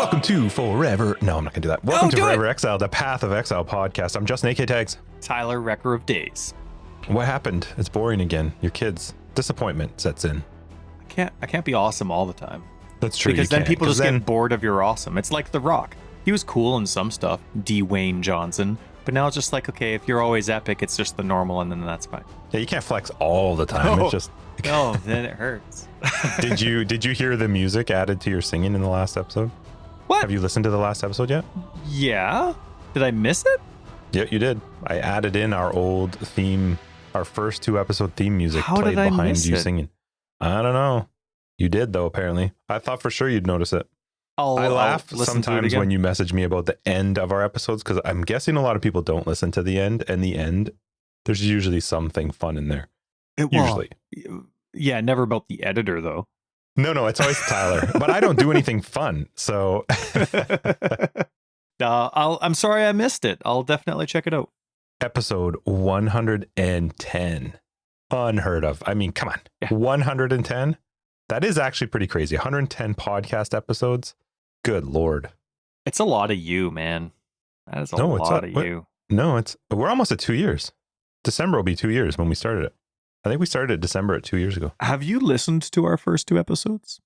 Welcome to Forever. No, I'm not gonna do that. Welcome to do it. Forever Exile, the Path of Exile podcast. I'm Justin AK Tags. Tyler, Wrecker of Days. What happened? It's boring again. Your kids. Disappointment sets in. I can't be awesome all the time. That's true. Because you then can't, people 'cause just then- get bored of your awesome. It's like The Rock. He was cool in some stuff, Dwayne Johnson. But now it's just like, okay, if you're always epic, it's just the normal, and then that's fine. Yeah, you can't flex all the time. No. It's just. No, then it hurts. Did you hear the music added to your singing in the last episode? What? Have you listened to the last episode yet? Yeah? Did I miss it? Yeah, you did. I added in our old theme, our first 2-episode theme music How played did I behind miss you it? singing. I don't know. You did though, apparently. I thought for sure you'd notice it. I laugh listen to it sometimes again. when you message me about the end of our episodes, because I'm guessing a lot of people don't listen to the end, and the end, there's usually something fun in there. Usually. Yeah, never about the editor, though. No, it's always Tyler. But I don't do anything fun, so I'm sorry I missed it. I'll definitely check it out. episode 110. Unheard of. I mean, come on. Yeah. 110? That is actually pretty crazy. 110 podcast episodes. Good Lord. It's a lot of you, man. That is a No, it's lot a- of what- you. No, we're almost at 2 years. December will be 2 years when we started it. I think we started December 2 years ago. Have you listened to our first 2 episodes?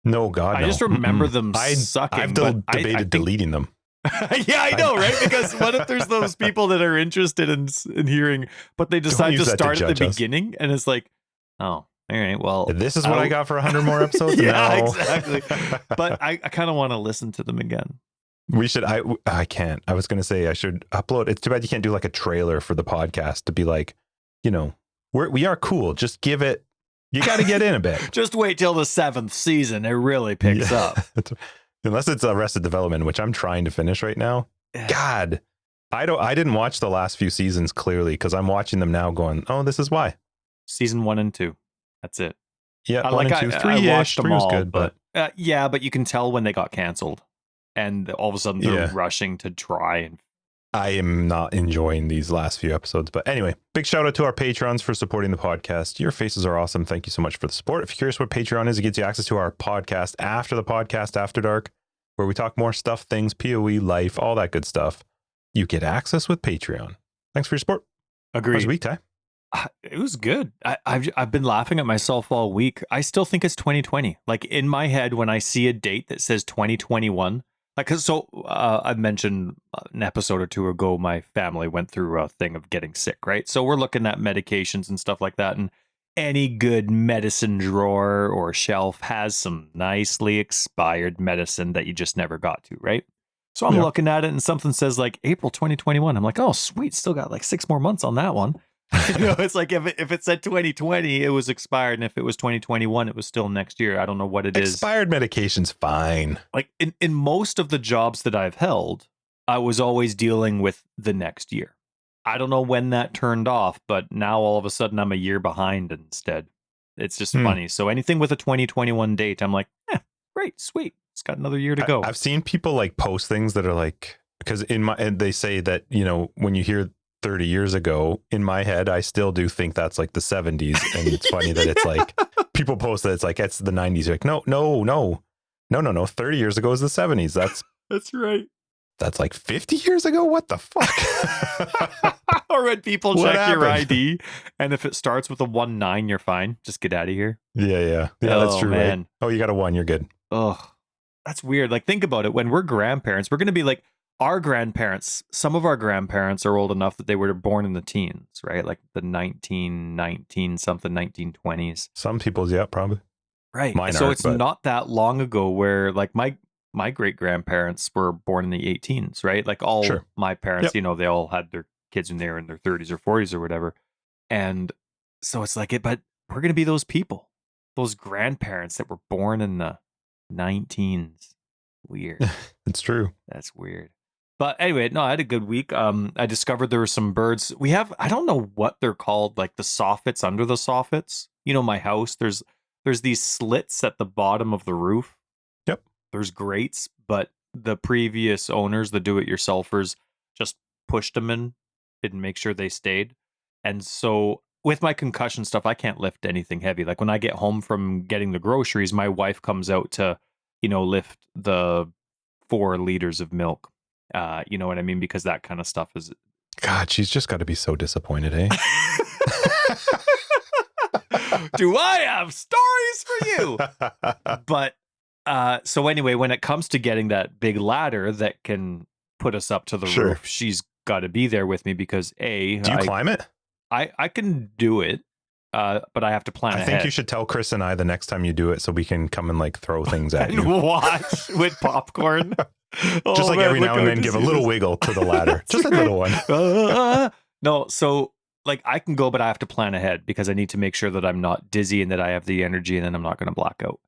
No, God, I no. just remember Mm-mm. them sucking. I've but I debated think- deleting them. Yeah, I know, right? Because what if there's those people that are interested in hearing, but they decide use to that to start at the judge us. beginning, and it's like, oh, all right, well, This is what I got for 100 more episodes? Yeah, No. exactly. But I kind of want to listen to them again. We should. I can't. I was going to say I should upload. It's too bad you can't do like a trailer for the podcast to be like, you know, we are cool. Just give it. You got to get in a bit. Just wait till the 7th season; it really picks Yeah. up. Unless it's Arrested Development, which I'm trying to finish right now. God, I didn't watch the last few seasons clearly because I'm watching them now, going, oh, this is why. Season 1 and 2. That's it. Yeah, 1 and 2, 3 I ish. watched them 3 was all, good, but yeah, but you can tell when they got canceled, and all of a sudden they're Yeah. rushing to try and. I am not enjoying these last few episodes. But anyway, big shout out to our patrons for supporting the podcast. Your faces are awesome. Thank you so much for the support. If you're curious what Patreon is, it gets you access to our podcast after the podcast After Dark, where we talk more stuff, things, PoE, life, all that good stuff. You get access with Patreon. Thanks for your support. How's Agreed. your week, Ty? It was good. I've been laughing at myself all week. I still think it's 2020. Like in my head, when I see a date that says 2021, like, 'cause I mentioned an episode or two ago, my family went through a thing of getting sick, right? So we're looking at medications and stuff like that, and any good medicine drawer or shelf has some nicely expired medicine that you just never got to, right? So I'm Yeah. looking at it, and something says like April 2021. I'm like, oh, sweet, still got like 6 more months on that one. You know, it's like if it said 2020, it was expired, and if it was 2021, it was still next year. I don't know what it is. Expired medication's fine. Like in most of the jobs that I've held, I was always dealing with the next year. I don't know when that turned off, but now all of a sudden I'm a year behind instead. It's just funny. So anything with a 2021 date, I'm like, great, sweet. It's got another year to go. I've seen people like post things that are like, because and they say that, you know, when you hear 30 years ago, in my head, I still do think that's like the 70s. And it's funny that it's like people post that it's like it's the 90s. You're like, no. 30 years ago is the 70s. That's right. That's like 50 years ago. What the fuck? Or when people What check your happened? ID, and if it starts with a 19, you're fine. Just get out of here. Yeah. That's Oh, true. man. Right? Oh, you got a 1. You're good. Ugh, that's weird. Like, think about it. When we're grandparents, we're going to be like our grandparents. Some of our grandparents are old enough that they were born in the teens, right? Like the 1919 something, 1920s. Some people's, yeah, probably. Right. Mine So aren't, it's but- not that long ago where like my great grandparents were born in the 18s, right? Like all Sure. my parents, Yep. you know, they all had their kids when they were in their 30s or 40s or whatever. And so it's like but we're going to be those people, those grandparents that were born in the 19s. Weird. It's true. That's weird. But anyway, no, I had a good week. I discovered there were some birds. We have, I don't know what they're called, like the soffits under the soffits. You know, my house, there's these slits at the bottom of the roof. Yep. There's grates, but the previous owners, the do-it-yourselfers, just pushed them in, didn't make sure they stayed. And so with my concussion stuff, I can't lift anything heavy. Like when I get home from getting the groceries, my wife comes out to, you know, lift the 4 liters of milk. You know what I mean? Because that kind of stuff is. God, she's just got to be so disappointed, eh? Do I have stories for you? But so anyway, when it comes to getting that big ladder that can put us up to the roof, she's got to be there with me because do you climb it? I can do it, but I have to plan I ahead. think you should tell Chris and I the next time you do it so we can come and like throw things at you. And watch with popcorn. Just like every now and then give a little wiggle to the ladder. Just a little one. No, so like I can go, but I have to plan ahead because I need to make sure that I'm not dizzy and that I have the energy and then I'm not going to black out.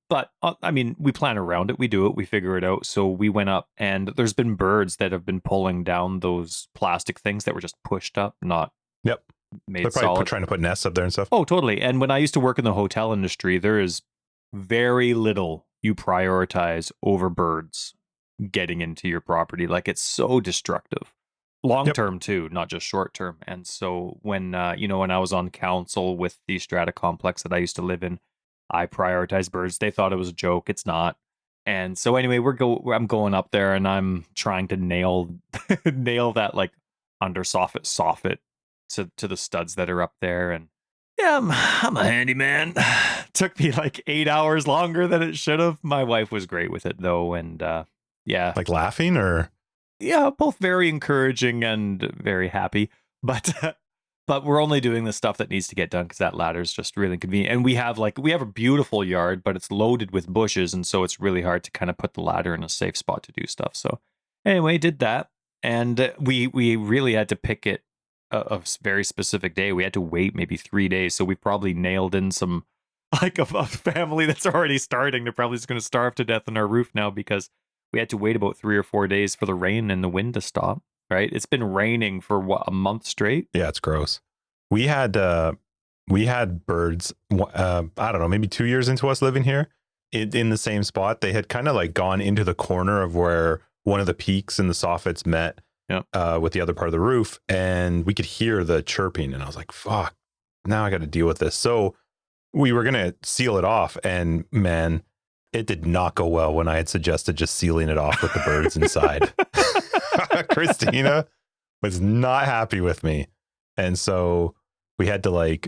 But I mean, we plan around it. We do it. We figure it out. So we went up and there's been birds that have been pulling down those plastic things that were just pushed up, not made They're probably solid. trying to put nests up there and stuff. Oh, totally. And when I used to work in the hotel industry, there is very little you prioritize over birds getting into your property. Like it's so destructive. Long term too, not just short term. And so when when I was on council with the strata complex that I used to live in, I prioritized birds. They thought it was a joke. It's not. And so anyway, I'm going up there and I'm trying to nail that like under soffit to the studs that are up there. And yeah, I'm a handyman. Took me like 8 hours longer than it should have. My wife was great with it though, and yeah, like laughing or yeah, both very encouraging and very happy. But we're only doing the stuff that needs to get done because that ladder is just really convenient. And we have a beautiful yard, but it's loaded with bushes, and so it's really hard to kind of put the ladder in a safe spot to do stuff. So anyway, did that, and we really had to pick it a very specific day. We had to wait maybe 3 days, so we probably nailed in some like a family that's already starting. They're probably just going to starve to death on our roof now because we had to wait about 3 or 4 days for the rain and the wind to stop. Right? It's been raining for a month straight. Yeah, it's gross. We had birds. I don't know, maybe 2 years into us living here, in the same spot. They had kind of like gone into the corner of where one of the peaks in the soffits met with the other part of the roof, and we could hear the chirping. And I was like, "Fuck! Now I got to deal with this." So we were gonna seal it off, and man, it did not go well when I had suggested just sealing it off with the birds inside. Christina was not happy with me. And so we had to I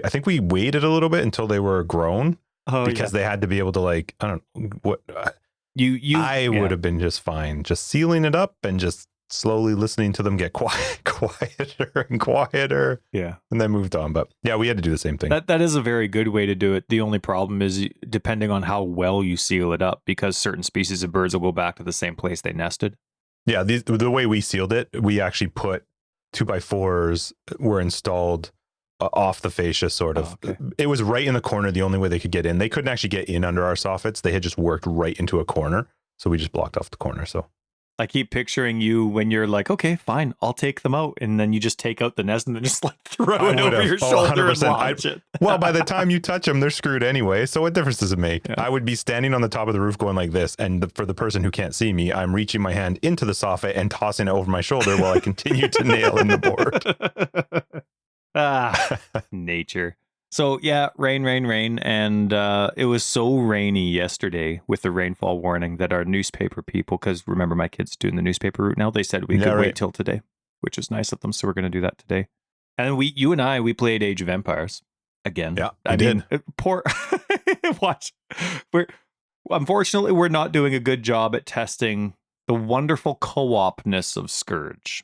think we waited a little bit until they were grown because they had to be able to I don't know what I would have been just fine just sealing it up and just slowly listening to them get quieter and quieter. Yeah. And then moved on. But yeah, we had to do the same thing. That is a very good way to do it. The only problem is depending on how well you seal it up, because certain species of birds will go back to the same place they nested. Yeah, the way we sealed it, we actually put 2x4s were installed off the fascia, sort of. Oh, okay. It was right in the corner, the only way they could get in. They couldn't actually get in under our soffits. They had just worked right into a corner. So we just blocked off the corner. So I keep picturing you when you're like, okay, fine, I'll take them out. And then you just take out the nest and then just like throw it over your shoulder and launch it. Well, by the time you touch them, they're screwed anyway. So what difference does it make? Yeah. I would be standing on the top of the roof going like this. And for the person who can't see me, I'm reaching my hand into the soffit and tossing it over my shoulder while I continue to nail in the board. Nature. So yeah, rain. And it was so rainy yesterday with the rainfall warning that our newspaper people, because remember my kids doing the newspaper route now, they said we could wait till today, which is nice of them. So we're going to do that today. And you and I played Age of Empires again. Yeah, I mean, poor watch. Unfortunately, we're not doing a good job at testing the wonderful co-opness of Scourge.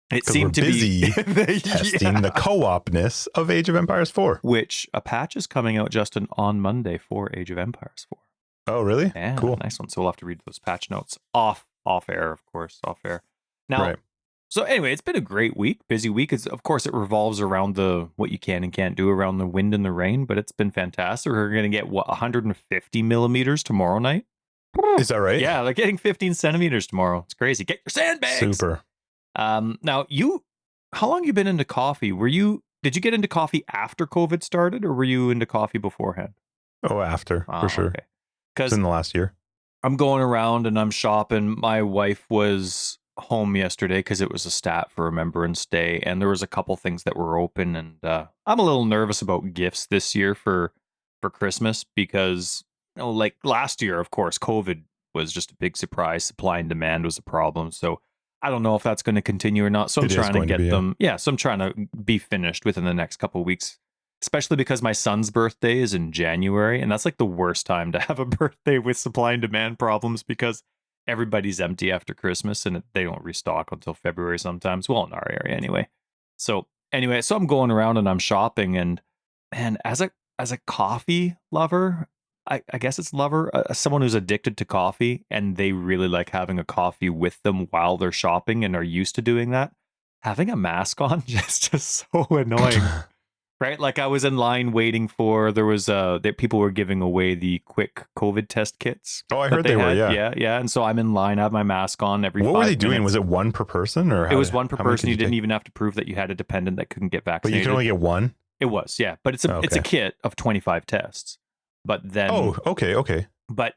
It seemed to be testing the co-opness of Age of Empires 4. Which a patch is coming out, Justin, on Monday for Age of Empires 4. Oh, really? Yeah, cool. Nice one. So we'll have to read those patch notes off air, of course, off air. Now, So anyway, it's been a great week, busy week. Of course, it revolves around what you can and can't do around the wind and the rain, but it's been fantastic. We're going to get 150 millimeters tomorrow night. Is that right? Yeah, like getting 15 centimeters tomorrow. It's crazy. Get your sandbags. Super. Now how long you been into coffee? Did you get into coffee after COVID started, or were you into coffee beforehand? Oh, after, for sure. Okay. Because in the last year. I'm going around and I'm shopping. My wife was home yesterday because it was a stat for Remembrance Day, and there was a couple things that were open, and I'm a little nervous about gifts this year for Christmas because like last year, of course, COVID was just a big surprise. Supply and demand was a problem. So I don't know if that's going to continue or not. So I'm trying to get them. Yeah. So I'm trying to be finished within the next couple of weeks, especially because my son's birthday is in January. And that's like the worst time to have a birthday with supply and demand problems because everybody's empty after Christmas and they don't restock until February sometimes. Well, in our area anyway. So anyway, so I'm going around and I'm shopping, and man, as a coffee lover, I guess it's lover, someone who's addicted to coffee and they really like having a coffee with them while they're shopping and are used to doing that. Having a mask on just so annoying. Right? Like I was in line waiting for, there was that people were giving away the quick COVID test kits. Oh, I heard they were, yeah. Yeah. And so I'm in line, I have my mask on every 5 minutes. What were they doing? minutes. Was it one per person? Or it was one per person. You didn't even have to prove that you had a dependent that couldn't get vaccinated. But you can only get one? It was, yeah. But it's a kit of 25 tests. But then... Oh, okay. But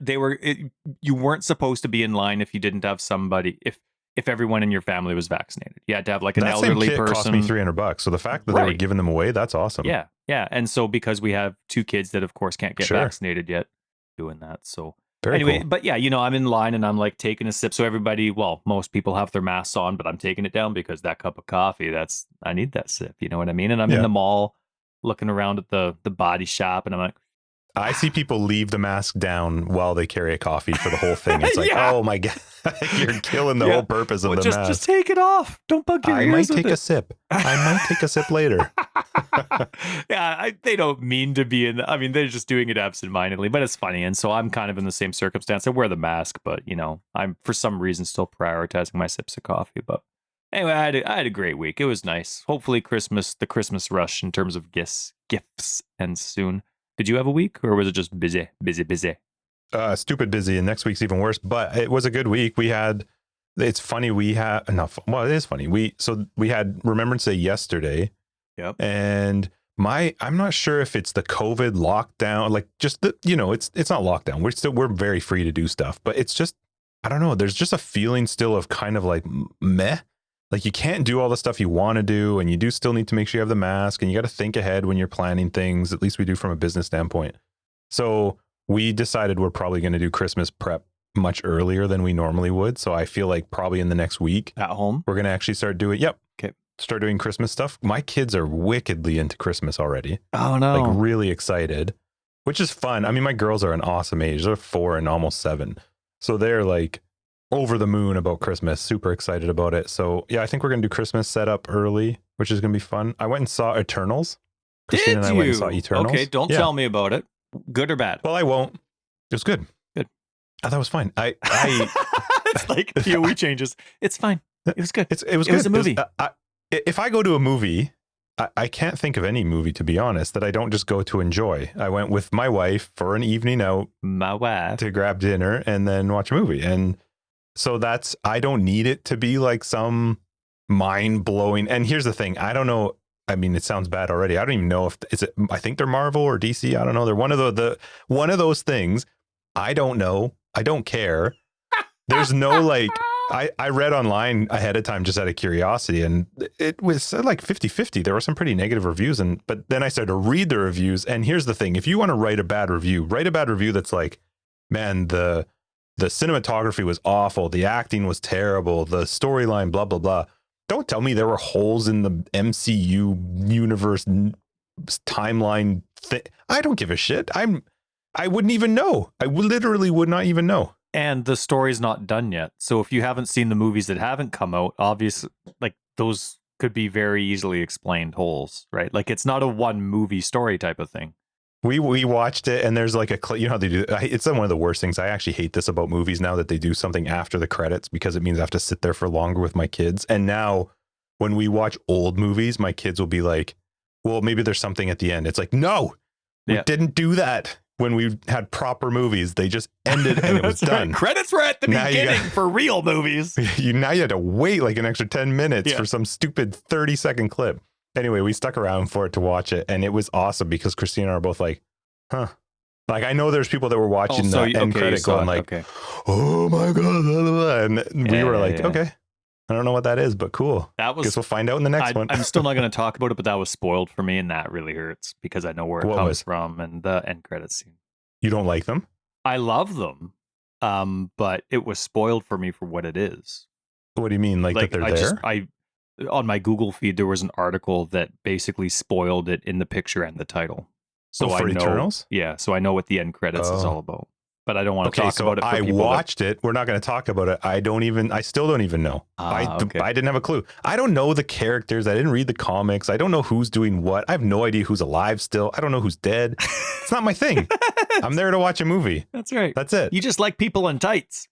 you weren't supposed to be in line if you didn't have somebody, if everyone in your family was vaccinated. You had to have like an elderly person. That same kit cost me $300. So the fact that they were giving them away, that's awesome. Yeah. And so because we have 2 kids that of course can't get vaccinated yet, doing that. So anyway, cool. But yeah, I'm in line and I'm like taking a sip. So everybody, well, most people have their masks on, but I'm taking it down because that cup of coffee, I need that sip. You know what I mean? And I'm in the mall looking around at the body shop and I'm like, I see people leave the mask down while they carry a coffee for the whole thing. It's like, oh my God, you're killing the whole purpose of the mask. Just take it off. Don't bug your ears. I might take a sip. I might take a sip later. They don't mean to be they're just doing it absentmindedly, but it's funny. And so I'm kind of in the same circumstance. I wear the mask, but I'm for some reason still prioritizing my sips of coffee. But anyway, I had a great week. It was nice. Hopefully the Christmas rush in terms of gifts ends soon. Did you have a week, or was it just busy? Stupid busy, and next week's even worse. But it was a good week. It's funny. It is funny. We had Remembrance Day yesterday. Yep. And I'm not sure if it's the COVID lockdown, like just it's not lockdown. We're very free to do stuff, but it's just, I don't know. There's just a feeling still of kind of like meh. Like you can't do all the stuff you want to do, and you do still need to make sure you have the mask, and you got to think ahead when you're planning things. At least we do from a business standpoint. So we decided we're probably going to do Christmas prep much earlier than we normally would. So I feel like probably in the next week at home, we're going to actually start doing. Yep. Okay. Start doing Christmas stuff. My kids are wickedly into Christmas already. Oh no. Like really excited, which is fun. I mean, my girls are an awesome age. They're 4 and almost 7. So they're like over the moon about Christmas, super excited about it. So yeah, I think we're gonna do Christmas setup early, which is gonna be fun. I went and saw Eternals. Christine and I went and saw Eternals. Okay, don't tell me about it. Good or bad? Well, I won't. It was good. Good. That was fine. It's like PoE changes. It's fine. It was good. It was a movie. If I go to a movie, I can't think of any movie, to be honest, that I don't just go to enjoy. I went with my wife for an evening out. My wife. To grab dinner and then watch a movie. And so I don't need it to be like some mind blowing. And here's the thing. I don't know. I mean, it sounds bad already. I don't even know I think they're Marvel or DC. I don't know. They're one of one of those things. I don't know. I don't care. There's no like, I read online ahead of time just out of curiosity, and it was like 50-50. There were some pretty negative reviews, but then I started to read the reviews. And here's the thing. If you want to write a bad review that's like, man, the cinematography was awful. The acting was terrible. The storyline, blah, blah, blah. Don't tell me there were holes in the MCU universe timeline thing. I don't give a shit. I wouldn't even know. I literally would not even know. And the story's not done yet. So if you haven't seen the movies that haven't come out, obviously, like those could be very easily explained holes, right? Like it's not a one movie story type of thing. We watched it, and there's like how they do. It's one of the worst things. I actually hate this about movies now, that they do something after the credits, because it means I have to sit there for longer with my kids. And now when we watch old movies, my kids will be like, well, maybe there's something at the end. It's like, no, we didn't do that. When we had proper movies, they just ended and it was done. Right. Credits were at the beginning for real movies. Now you had to wait like an extra 10 minutes for some stupid 30-second clip. Anyway, we stuck around for it to watch it, and it was awesome because Christina and I are both like, huh. Like, I know there's people that were watching the end credit going like, oh my God. And we were like, okay, I don't know what that is, but cool. Guess we'll find out in the next one. I'm still not going to talk about it, but that was spoiled for me, and that really hurts because I know where it comes from and the end credits scene. You don't like them? I love them. but it was spoiled for me for what it is. What do you mean? Like that they're there? On my Google feed, there was an article that basically spoiled it in the picture and the title. So for I know, Eternals? Yeah, so I know what the end credits is all about. But I don't want to talk about it. I watched it. We're not going to talk about it. I still don't even know. I didn't have a clue. I don't know the characters. I didn't read the comics. I don't know who's doing what. I have no idea who's alive still. I don't know who's dead. It's not my thing. I'm there to watch a movie. That's right. That's it. You just like people in tights.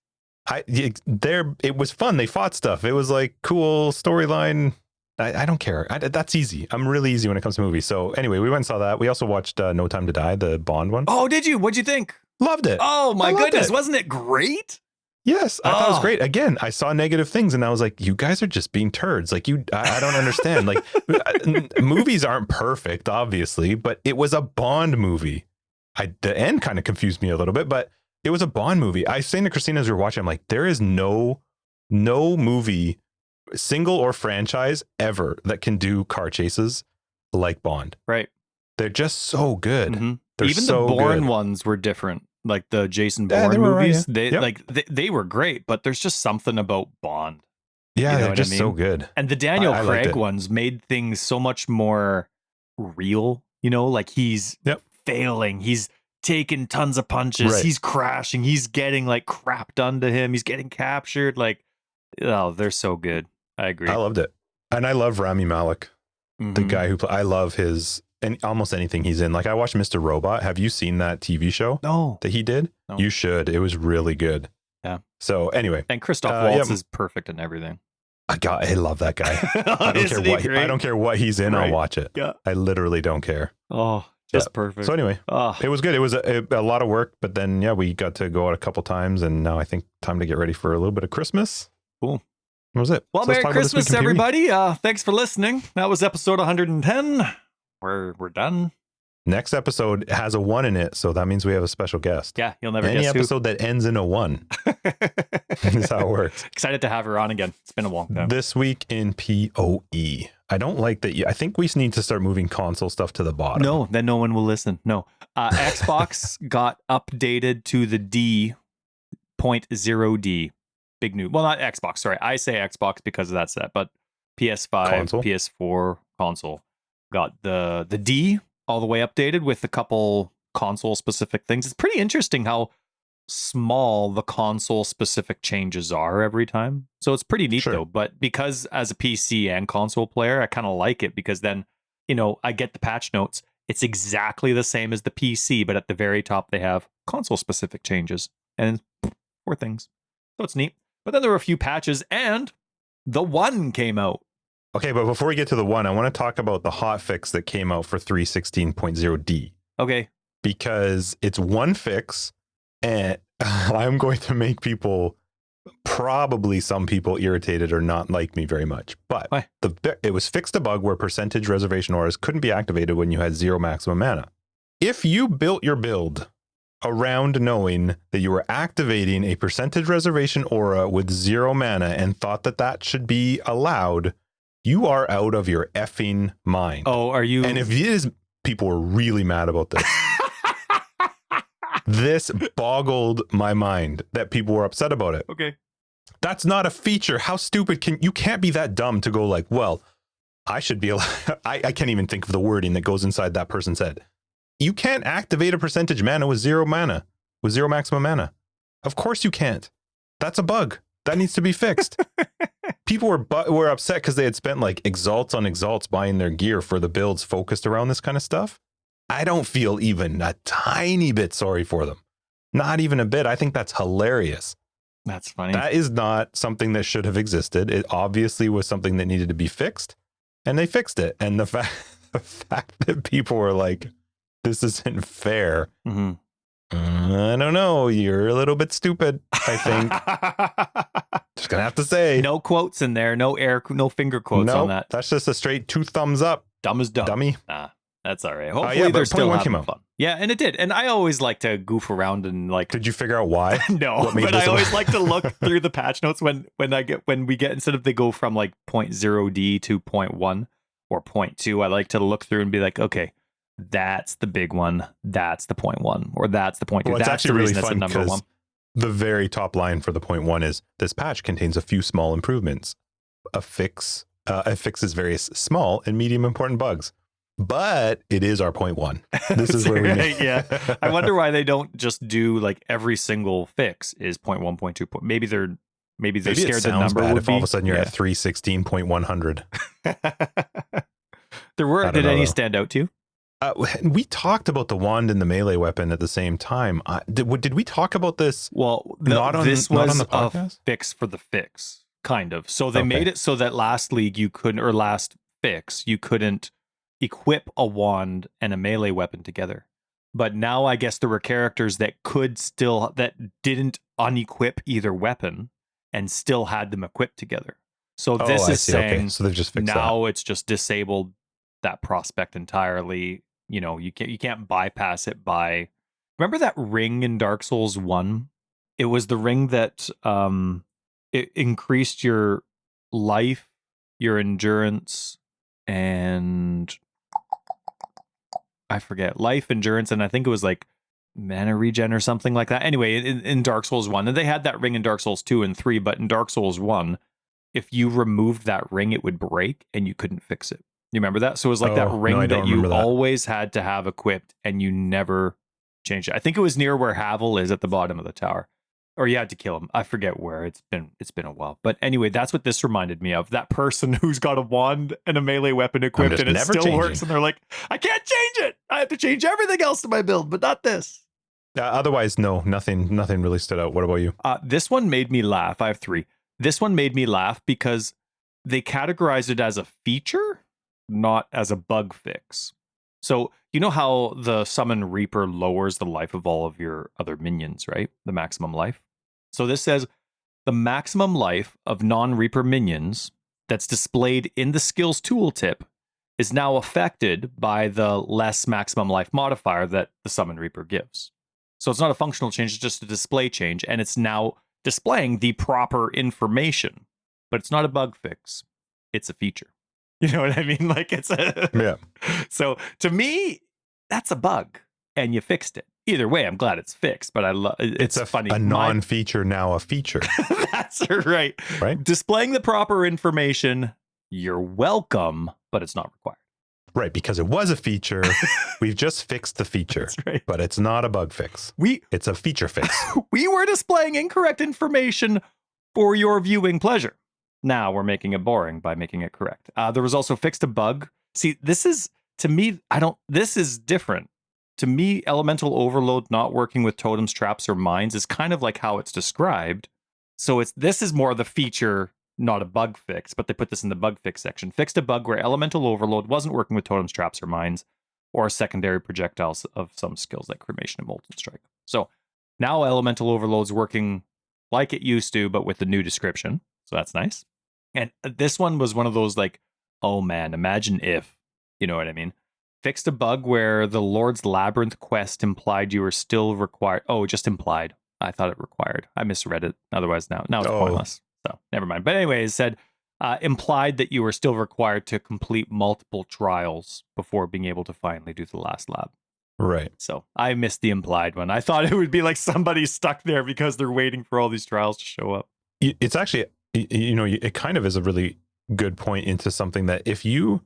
It was fun. They fought stuff. It was like cool storyline. I don't care. That's easy. I'm really easy when it comes to movies. So anyway, we went and saw that. We also watched No Time to Die, the Bond one. Oh, did you? What'd you think? Loved it. Oh my goodness. Wasn't it great? Yes, I thought it was great. Again, I saw negative things and I was like, you guys are just being turds. Like I don't understand. Like movies aren't perfect, obviously, but it was a Bond movie. The end kind of confused me a little bit, but it was a Bond movie. I was saying to Christina as we were watching, I'm like, there is no movie, single or franchise ever that can do car chases like Bond. Right. They're just so good. Mm-hmm. Even the Bourne ones were different. Like the Jason Bourne movies, right, yeah. they were great, but there's just something about Bond. Yeah, they're just so good. And the Daniel Craig ones made things so much more real. Like he's failing, he's taking tons of punches, he's crashing, he's getting like crap done to him, he's getting captured. Like, oh, they're so good. I agree. I loved it, and I love Rami Malek, the guy who I love his. And almost anything he's in. Like I watched Mr. Robot. Have you seen that TV show? No. That he did? No. You should. It was really good. Yeah. So anyway. And Christoph Waltz is perfect in everything. I love that guy. I don't care what he's in. I'll watch it. Yeah. I literally don't care. Oh, just perfect. So anyway, it was good. It was a lot of work, but then we got to go out a couple times, and now I think time to get ready for a little bit of Christmas. Cool. That was it. Well, Merry Christmas, everybody. Thanks for listening. That was episode 110. We're done. Next episode has a 1 in it, so that means we have a special guest. Yeah, you'll never guess any episode that ends in a 1. Is how it works. Excited to have her on again. It's been a long time. This week in PoE. I don't like that. I think we need to start moving console stuff to the bottom. No, then no one will listen. No. Xbox got updated to the D.0D. Big new. Well, not Xbox. Sorry, I say Xbox because of that set, but PS5, console? PS4 console. Got the D all the way updated with a couple console specific things. It's pretty interesting how small the console specific changes are every time. So it's pretty neat though. But because as a PC and console player, I kind of like it because then, I get the patch notes. It's exactly the same as the PC, but at the very top they have console specific changes and 4 things. So it's neat. But then there were a few patches and the 1 came out. Okay, but before we get to the 1, I want to talk about the hotfix that came out for 3.16.0D. Okay. Because it's one fix, and I'm going to make probably some people irritated or not like me very much. But it was fixed a bug where percentage reservation auras couldn't be activated when you had 0 maximum mana. If you built your build around knowing that you were activating a percentage reservation aura with 0 mana and thought that should be allowed, you are out of your effing mind. Oh, are you? And if it is, people were really mad about this. This boggled my mind that people were upset about it. Okay. That's not a feature. How stupid you can't be that dumb to go like, well, I should be allowed. I can't even think of the wording that goes inside that person's head. You can't activate a percentage mana with 0 maximum mana. Of course you can't. That's a bug. That needs to be fixed. People were upset because they had spent like exalts on exalts buying their gear for the builds focused around this kind of stuff. I don't feel even a tiny bit sorry for them. Not even a bit. I think that's hilarious. That's funny. That is not something that should have existed. It obviously was something that needed to be fixed, and they fixed it. And the fact that people were like, this isn't fair. Mm-hmm. I don't know. You're a little bit stupid, I think. Just gonna have to say. No quotes in there. No finger quotes on that. That's just a straight 2 thumbs up. Dumb as dumb. Dummy. Nah, that's all right. Hopefully they're still having fun. Yeah, and it did. And I always like to goof around and like. Did you figure out why? No, but I always like to look through the patch notes when we get instead of they go from like 0.0D to 0.1 or 0.2. I like to look through and be like, okay, that's the big one. That's the 0.1 or that's the 0.2. Well, that's actually the really reason fun it's a number 1. the very top line for the 0.1 is this patch contains a few small improvements. It fixes various small and medium important bugs, but it is our 0.1. This is where we right, yeah. I wonder why they don't just do like every single fix is 0.1, 0.2. Maybe they're scared the number bad would if be. all of a sudden you're at 316.100. Did any stand out to you? We talked about the wand and the melee weapon at the same time. Did we talk about this? Well, this was a fix for the fix, kind of. So they Okay. made it so that last league you couldn't, or last fix, you couldn't equip a wand and a melee weapon together. But now I guess there were characters that didn't unequip either weapon and still had them equipped together. So this is saying, okay. So they've just fixed now it's just disabled that prospect entirely. You know, you can't bypass it by. Remember that ring in Dark Souls 1? It was the ring that it increased your life, your endurance, and I forget, life, endurance, and I think it was like mana regen or something like that. Anyway, in Dark Souls 1, and they had that ring in Dark Souls 2 and 3, but in Dark Souls 1, if you removed that ring, it would break and you couldn't fix it. You remember that? So it was like that ring that you always had to have equipped and you never changed it. I think it was near where Havel is at the bottom of the tower. Or you had to kill him. I forget where. It's been a while. But anyway, that's what this reminded me of. That person who's got a wand and a melee weapon equipped and it still works. And they're like, I can't change it. I have to change everything else in my build, but not this. Otherwise, no, nothing really stood out. What about you? This one made me laugh. I have 3. This one made me laugh because they categorized it as a feature, not as a bug fix. So you know how the Summon Reaper lowers the life of all of your other minions, right? The maximum life. So this says the maximum life of non-Reaper minions that's displayed in the skills tooltip is now affected by the less maximum life modifier that the Summon Reaper gives. So it's not a functional change, it's just a display change, and it's now displaying the proper information, but it's not a bug fix. It's a feature. You know what I mean? Like it's a yeah. So to me, that's a bug, and you fixed it. Either way, I'm glad it's fixed. But I love it's funny. A non-feature now a feature. That's right. Right. Displaying the proper information. You're welcome, but it's not required. Right, because it was a feature. We've just fixed the feature. That's right. But it's not a bug fix. It's a feature fix. We were displaying incorrect information for your viewing pleasure. Now we're making it boring by making it correct. There was also fixed a bug. See, this is, to me, this is different. To me, elemental overload not working with totems, traps, or mines is kind of like how it's described. So this is more the feature, not a bug fix, but they put this in the bug fix section. Fixed a bug where elemental overload wasn't working with totems, traps, or mines, or secondary projectiles of some skills like cremation and molten strike. So now elemental overload's working like it used to, but with the new description. So that's nice. And this one was one of those like, oh man, imagine if, you know what I mean? Fixed a bug where the Lord's Labyrinth quest implied you were still required. Oh, just implied. I thought it required. I misread it. Otherwise, now it's pointless. So never mind. But anyway, it said implied that you were still required to complete multiple trials before being able to finally do the last lab. Right. So I missed the implied one. I thought it would be like somebody stuck there because they're waiting for all these trials to show up. It's actually, it kind of is a really good point into something that if you,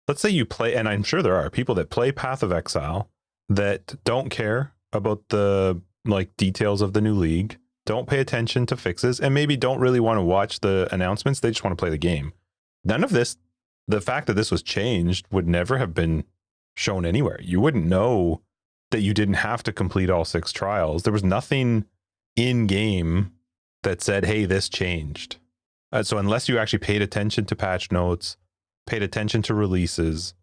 let's say you play, and I'm sure there are people that play Path of Exile that don't care about the like details of the new league, don't pay attention to fixes, and maybe don't really want to watch the announcements. They just want to play the game. None of this, the fact that this was changed would never have been shown anywhere. You wouldn't know that you didn't have to complete all 6 trials. There was nothing in game that said, hey, this changed. So unless you actually paid attention to patch notes, paid attention to releases,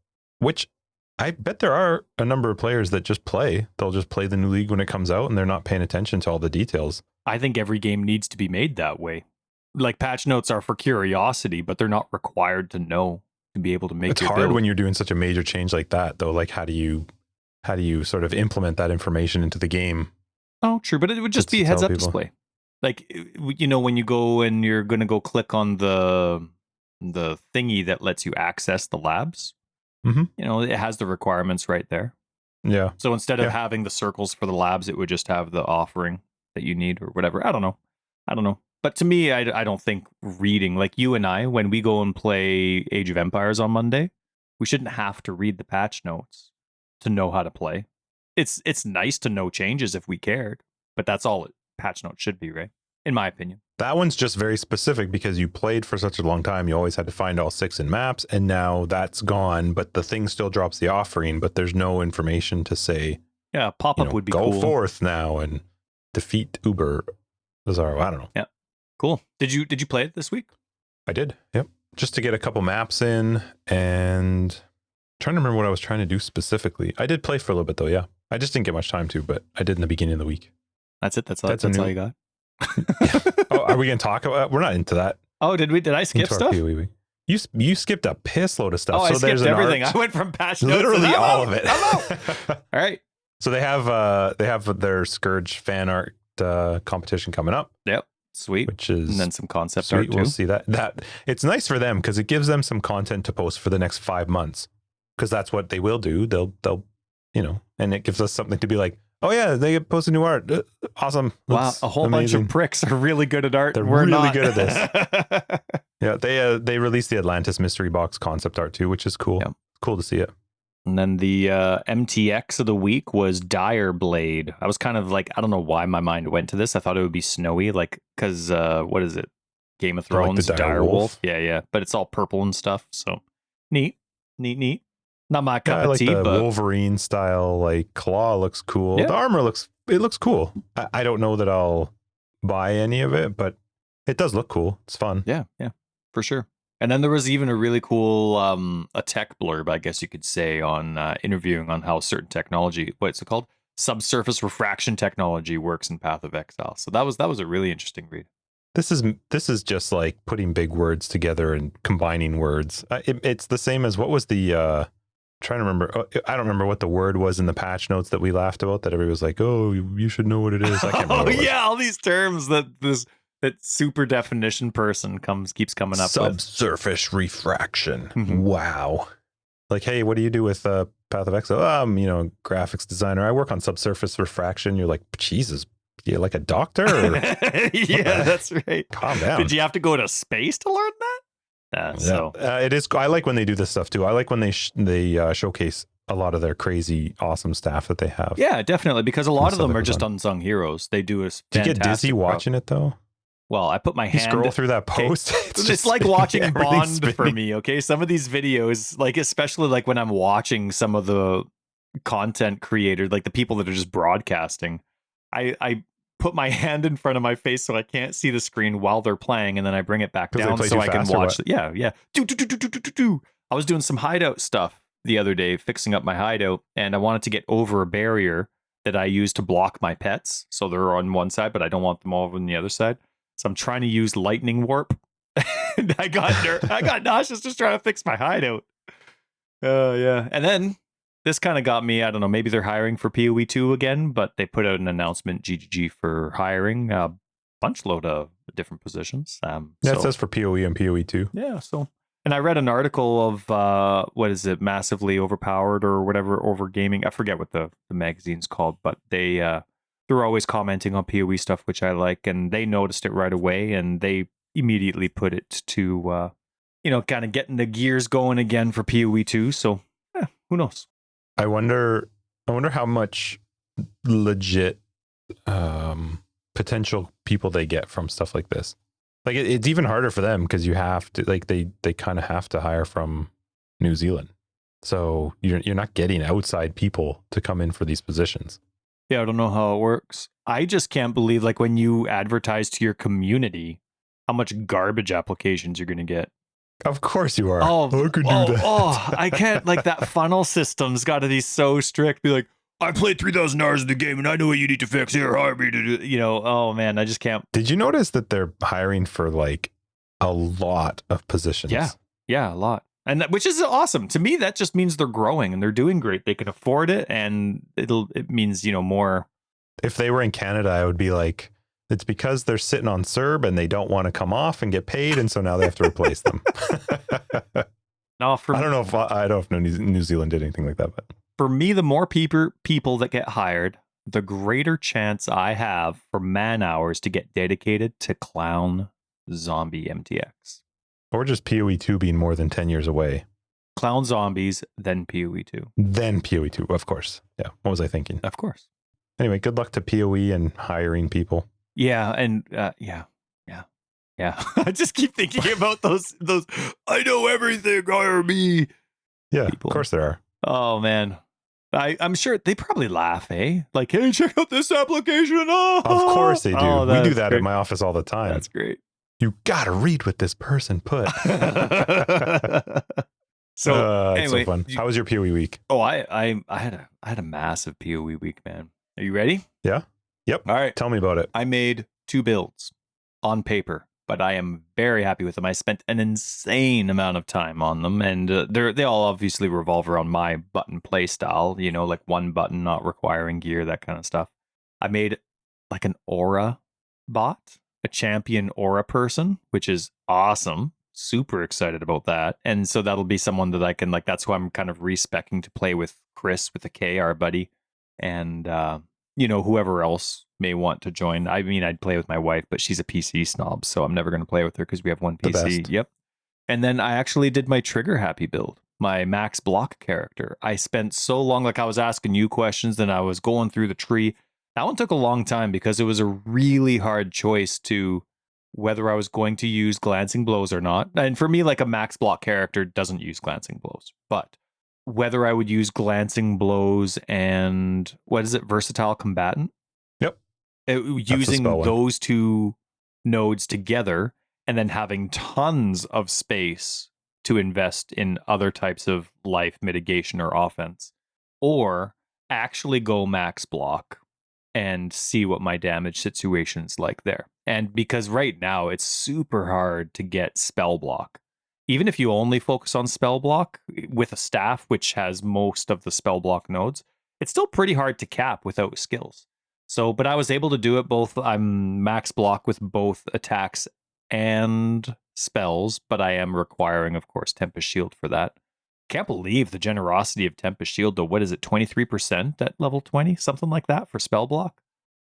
which I bet there are a number of players that just play. They'll just play the new league when it comes out and they're not paying attention to all the details. I think every game needs to be made that way. Like patch notes are for curiosity, but they're not required to know to be able to make. It's hard build. When you're doing such a major change like that, though. Like how do you sort of implement that information into the game? Oh, true, but it would just be a heads up display. Like, when you go and you're going to go click on the thingy that lets you access the labs, it has the requirements right there. Yeah. So instead of having the circles for the labs, it would just have the offering that you need or whatever. I don't know. But to me, I don't think reading, like you and I, when we go and play Age of Empires on Monday, we shouldn't have to read the patch notes to know how to play. It's nice to know changes if we cared, but that's all patch notes should be, right? In my opinion. That one's just very specific because you played for such a long time. You always had to find all 6 in maps, and now that's gone, but the thing still drops the offering, but there's no information to say, yeah, pop-up would be go cool. forth now and defeat Uber Lazaro. I don't know. Yeah. Cool. Did you play it this week? I did. Yep. Just to get a couple maps in, and I'm trying to remember what I was trying to do specifically. I did play for a little bit though. Yeah. I just didn't get much time to, but I did in the beginning of the week. That's it. That's all you got. Oh, are we going to talk about? We're not into that. Oh, did I skip stuff? PoE. You skipped a piss load of stuff. Oh, I skipped everything. I went from patch notes. Literally all of it. All right. So they have their Scourge fan art competition coming up. Yep. Sweet. Which is and then some concept sweet. art too. We'll see that. It's nice for them because it gives them some content to post for the next 5 months, because that's what they will do. They'll and it gives us something to be like, oh yeah, they post a new art. Awesome. Wow, a whole bunch of pricks are really good at art. We're really good at this. Yeah, they released the Atlantis mystery box concept art too, which is cool. Yeah. Cool to see it. And then the MTX of the week was Dire Blade. I was kind of like, I don't know why my mind went to this. I thought it would be snowy, like, because what is it? Game of Thrones, like the Dire Wolf. Yeah. But it's all purple and stuff. So neat. Not my cup of tea, the but Wolverine style, like claw looks cool. Yeah. The armor looks cool. I don't know that I'll buy any of it, but it does look cool. It's fun. Yeah, for sure. And then there was even a really cool a tech blurb, I guess you could say, on interviewing on how certain technology, what's it called? Subsurface refraction technology works in Path of Exile. So that was a really interesting read. This is just like putting big words together and combining words. It's the same as what was the trying to remember. I don't remember what the word was in the patch notes that we laughed about, that everybody was like, oh, you should know what it is. I can't remember. All these terms that super definition person keeps coming up with. Subsurface refraction. Mm-hmm. Wow. Like, hey, what do you do with Path of Exile? Graphics designer. I work on subsurface refraction. You're like, Jesus, you're like a doctor? Or yeah, that's right. Calm down. Did you have to go to space to learn that? It is. I like when they do this stuff too. I like when they showcase a lot of their crazy, awesome staff that they have. Yeah, definitely, because a lot of them are just unsung heroes. They do a fantastic. Do you get dizzy watching it though? Well, I put my hand. You scroll through that post. Okay. It's like watching Bond for me. Okay, some of these videos, like especially like when I'm watching some of the content creators, like the people that are just broadcasting, I put my hand in front of my face so I can't see the screen while they're playing, and then I bring it back down so I can watch. Yeah. I was doing some hideout stuff the other day, fixing up my hideout, and I wanted to get over a barrier that I use to block my pets. So they're on one side, but I don't want them all on the other side. So I'm trying to use lightning warp. And I got nauseous just trying to fix my hideout. Yeah. And then this kind of got me, I don't know, maybe they're hiring for PoE 2 again, but they put out an announcement, GGG, for hiring a bunch load of different positions. It says for PoE and PoE 2. Yeah, so. And I read an article of, massively overpowered or whatever, over gaming. I forget what the magazine's called, but they're always commenting on PoE stuff, which I like, and they noticed it right away, and they immediately put it to, kind of getting the gears going again for PoE 2, so who knows? I wonder how much legit potential people they get from stuff like this. Like it's even harder for them because you have to, like, they kind of have to hire from New Zealand. So you're not getting outside people to come in for these positions. Yeah, I don't know how it works. I just can't believe, like, when you advertise to your community, how much garbage applications you're going to get. Of course you are. I could do that. I can't, like, that funnel system's got to be so strict. Be like, I played 3,000 hours of the game and I know what you need to fix here. Hire me to do, oh man, I just can't. Did you notice that they're hiring for like a lot of positions? Yeah, a lot. And which is awesome. To me, that just means they're growing and they're doing great. They can afford it, and it means, more. If they were in Canada, I would be like, it's because they're sitting on Serb and they don't want to come off and get paid, and so now they have to replace them. No, I don't know if New Zealand did anything like that, but for me, the more people that get hired, the greater chance I have for man hours to get dedicated to clown zombie MTX. Or just PoE 2 being more than 10 years away. Clown zombies, then PoE 2. Then PoE 2, of course. Yeah. What was I thinking? Of course. Anyway, good luck to PoE and hiring people. Yeah, and yeah. I just keep thinking about those I know everything, hire me. Yeah, people. Of course there are. Oh man. I'm sure they probably laugh, eh? Like, hey, check out this application. Oh, Of course they do. Oh, we do that great. at my office all the time. That's great. You gotta read what this person put. So it's anyway, so fun. How was your PoE week? Oh, I had a massive PoE week, man. Are you ready? Yeah. Yep. All right. Tell me about it. I made 2 builds on paper, but I am very happy with them. I spent an insane amount of time on them, and they all obviously revolve around my button play style. You know, like one button not requiring gear, that kind of stuff. I made like an aura bot, a champion aura person, which is awesome. Super excited about that. And so that'll be someone that I can, like, that's who I'm kind of respecking to play with Chris with a K, our buddy, and whoever else may want to join. I mean, I'd play with my wife, but she's a PC snob, so I'm never going to play with her because we have one The PC. best. Yep. And then I actually did my trigger happy build, my max block character. I spent so long, like I was asking you questions, then I was going through the tree. That one took a long time because it was a really hard choice to whether I was going to use glancing blows or not. And for me, like, a max block character doesn't use glancing blows, but whether I would use glancing blows and what is it, versatile combatant? Yep. Using those 2 nodes together and then having tons of space to invest in other types of life mitigation or offense, or actually go max block and see what my damage situation's like there. And because right now it's super hard to get spell block. Even if you only focus on spell block with a staff, which has most of the spell block nodes, it's still pretty hard to cap without skills. So, but I was able to do it both. I'm max block with both attacks and spells, but I am requiring, of course, Tempest Shield for that. Can't believe the generosity of Tempest Shield, though. What is it, 23% at level 20? Something like that for spell block.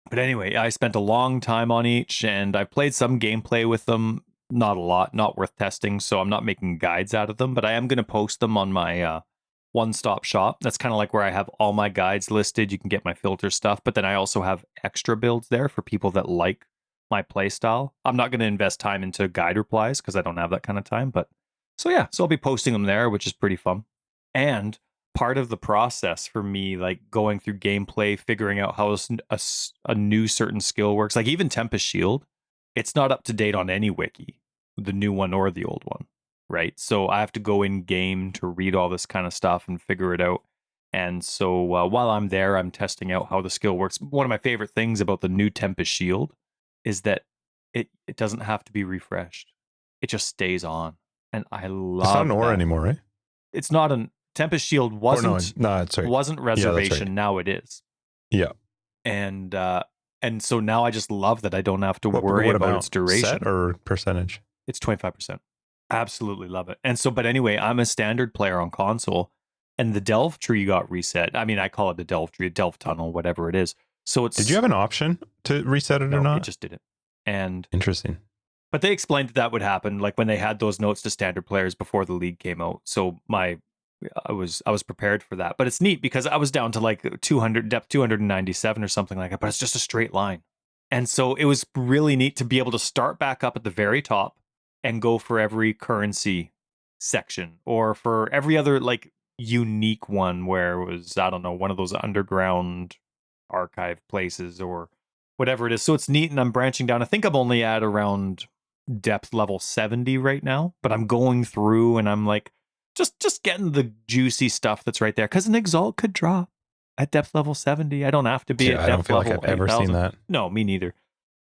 But anyway, I spent a long time on each, and I played some gameplay with them. Not a lot, not worth testing, so I'm not making guides out of them, but I am going to post them on my one-stop shop. That's kind of like where I have all my guides listed. You can get my filter stuff, but then I also have extra builds there for people that like my playstyle. I'm not going to invest time into guide replies because I don't have that kind of time, but so yeah, so I'll be posting them there, which is pretty fun. And part of the process for me, like going through gameplay, figuring out how a new certain skill works, like even Tempest Shield, it's not up to date on any wiki, the new one or the old one, right? So I have to go in game to read all this kind of stuff and figure it out. And so while I'm there, I'm testing out how the skill works. One of my favorite things about the new Tempest Shield is that it doesn't have to be refreshed. It just stays on. And I love It's not an aura that. anymore, right? It's not an Tempest Shield wasn't sorry. wasn't reservation. Yeah, right. Now it is. Yeah. And so now I just love that I don't have to worry about its duration. Set or percentage? It's 25%. Absolutely love it. And so, but anyway, I'm a standard player on console, and the delve tree got reset. I mean, I call it the delve tree, a delve tunnel, whatever it is. So it's. Did you have an option to reset it or not? It just didn't. And interesting. But they explained that would happen, like when they had those notes to standard players before the league came out. So I was prepared for that. But it's neat because I was down to like 200 depth, 297 or something like that. But it's just a straight line, and so it was really neat to be able to start back up at the very top and go for every currency section or for every other like unique one where it was, I don't know, one of those underground archive places or whatever it is. So it's neat, and I'm branching down. I think I'm only at around depth level 70 right now, but I'm going through and I'm like just getting the juicy stuff that's right there, because an Exalt could drop at depth level 70. I don't have to be at depth level. I don't feel like I've ever seen that. No, me neither.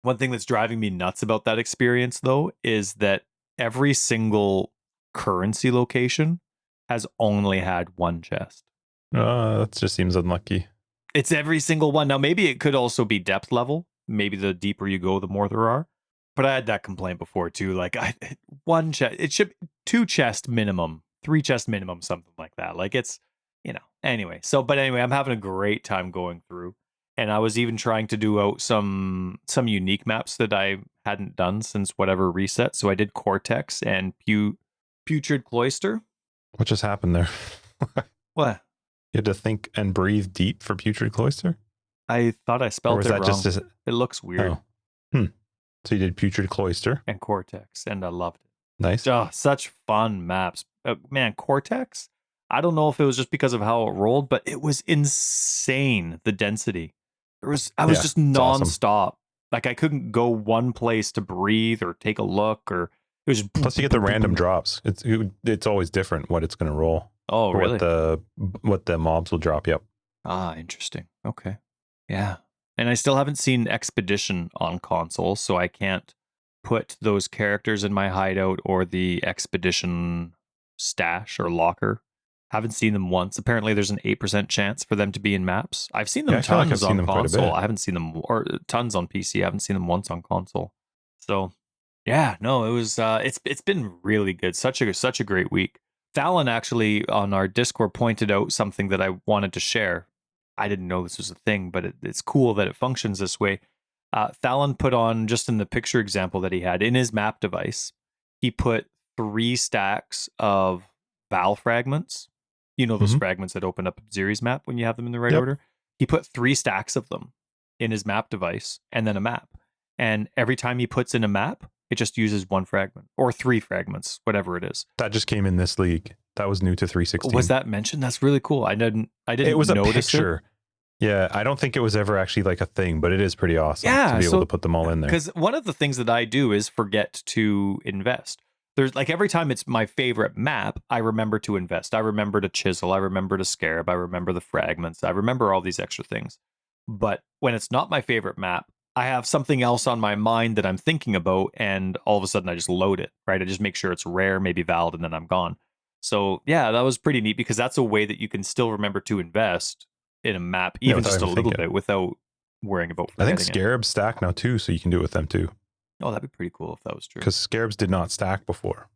One thing that's driving me nuts about that experience, though, is that every single currency location has only had one chest. That just seems unlucky. It's every single one. Now, maybe it could also be depth level. Maybe the deeper you go, the more there are. But I had that complaint before too. Like one chest, it should 2 chest minimum, 3 chest minimum, something like that. Like it's, anyway. But anyway, I'm having a great time going through. And I was even trying to do out some unique maps that I hadn't done since whatever reset. So I did Cortex and Putrid Cloister. What just happened there? What? You had to think and breathe deep for Putrid Cloister? I thought I Or spelled was it that wrong. just It looks weird. Oh. So you did Putrid Cloister. And Cortex, and I loved it. Nice. Oh, such fun maps. Man, Cortex, I don't know if it was just because of how it rolled, but it was insane, the density. I was Yeah, just it's awesome. nonstop. Like I couldn't go one place to breathe or take a look, or it was Plus you get the random drops. It's always different what it's going to roll. Oh, or really? what the mobs will drop. Yep. Ah, interesting. Okay. Yeah. And I still haven't seen Expedition on console, so I can't put those characters in my hideout or the Expedition stash or locker. Haven't seen them once. Apparently there's an 8% chance for them to be in maps. I've seen them Yeah, I feel like I've tons seen on them quite a console. bit. I haven't seen them or tons on PC. I haven't seen them once on console. So, yeah, no, it was it's been really good. Such a great week. Fallon actually on our Discord pointed out something that I wanted to share. I didn't know this was a thing, but it's cool that it functions this way. Fallon put on, just in the picture example that he had, in his map device, he put 3 stacks of Val fragments. You know those fragments that open up Ziri's map when you have them in the right order? He put 3 stacks of them in his map device and then a map. And every time he puts in a map, it just uses 1 fragment or 3 fragments, whatever it is. That just came in this league. That was new to 316. Was that mentioned? That's really cool. I didn't It was a notice picture. Yeah, I don't think it was ever actually like a thing, but it is pretty awesome to be able to put them all in there. Because one of the things that I do is forget to invest. There's like every time it's my favorite map, I remember to invest. I remember to chisel. I remember to scarab. I remember the fragments. I remember all these extra things. But when it's not my favorite map, I have something else on my mind that I'm thinking about, and all of a sudden I just load it, right? I just make sure it's rare, maybe valid, and then I'm gone. So yeah, that was pretty neat because that's a way that you can still remember to invest in a map, even just a little bit, without worrying about I think forgetting it. scarabs stack now too, so you can do it with them too. Oh, that'd be pretty cool if that was true. Because scarabs did not stack before.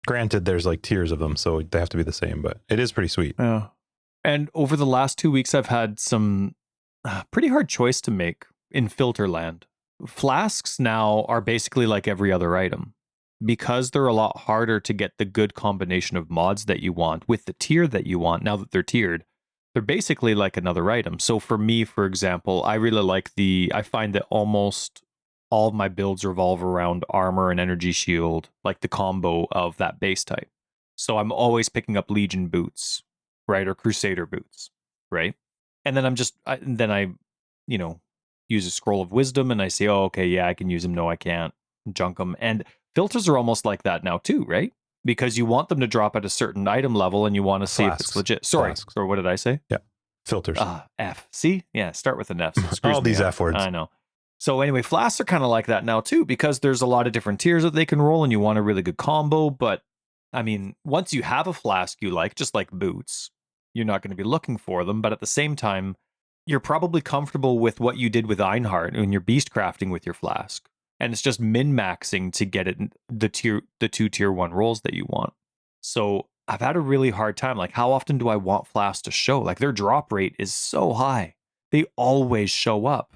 Granted, there's like tiers of them, so they have to be the same, but it is pretty sweet. Yeah. And over the last 2 weeks, I've had some pretty hard choice to make in filter land. Flasks now are basically like every other item. Because they're a lot harder to get the good combination of mods that you want with the tier that you want, now that they're tiered, they're basically like another item. So for me, for example, I really like I find that almost all of my builds revolve around armor and energy shield, like the combo of that base type. So I'm always picking up Legion boots, right? Or Crusader boots, right? And then I use a scroll of wisdom and I say, oh, okay, yeah, I can use them. No, I can't. Junk them. And filters are almost like that now too, right? Because you want them to drop at a certain item level and you want to see if it's legit. Sorry, what did I say? Yeah, filters. F. See? Yeah, start with an F. So all these F words. I know. So anyway, flasks are kind of like that now too, because there's a lot of different tiers that they can roll and you want a really good combo. But I mean, once you have a flask you like, just like boots, you're not going to be looking for them. But at the same time, you're probably comfortable with what you did with Einhart when you're beast crafting with your flask. And it's just min-maxing to get it the 2 tier 1 rolls that you want. So I've had a really hard time. Like, how often do I want flasks to show? Like, their drop rate is so high. They always show up.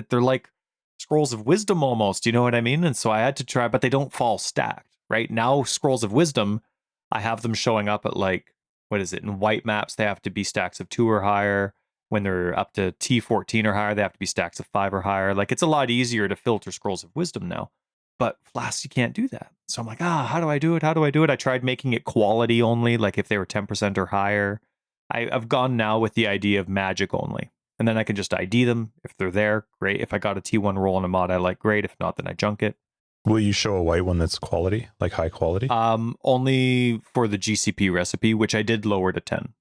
They're like scrolls of wisdom almost, you know what I mean? And so I had to try, but they don't fall stacked, right? Now scrolls of wisdom, I have them showing up at like, what is it? In white maps, they have to be stacks of 2 or higher. When they're up to T14 or higher, they have to be stacks of 5 or higher. Like, it's a lot easier to filter scrolls of wisdom now. But flasks, you can't do that. So I'm like, how do I do it? How do I do it? I tried making it quality only, like if they were 10% or higher. I've gone now with the idea of magic only. And then I can just ID them. If they're there, great. If I got a T1 roll on a mod I like, great. If not, then I junk it. Will you show a white one that's quality, like high quality? Only for the GCP recipe, which I did lower to 10.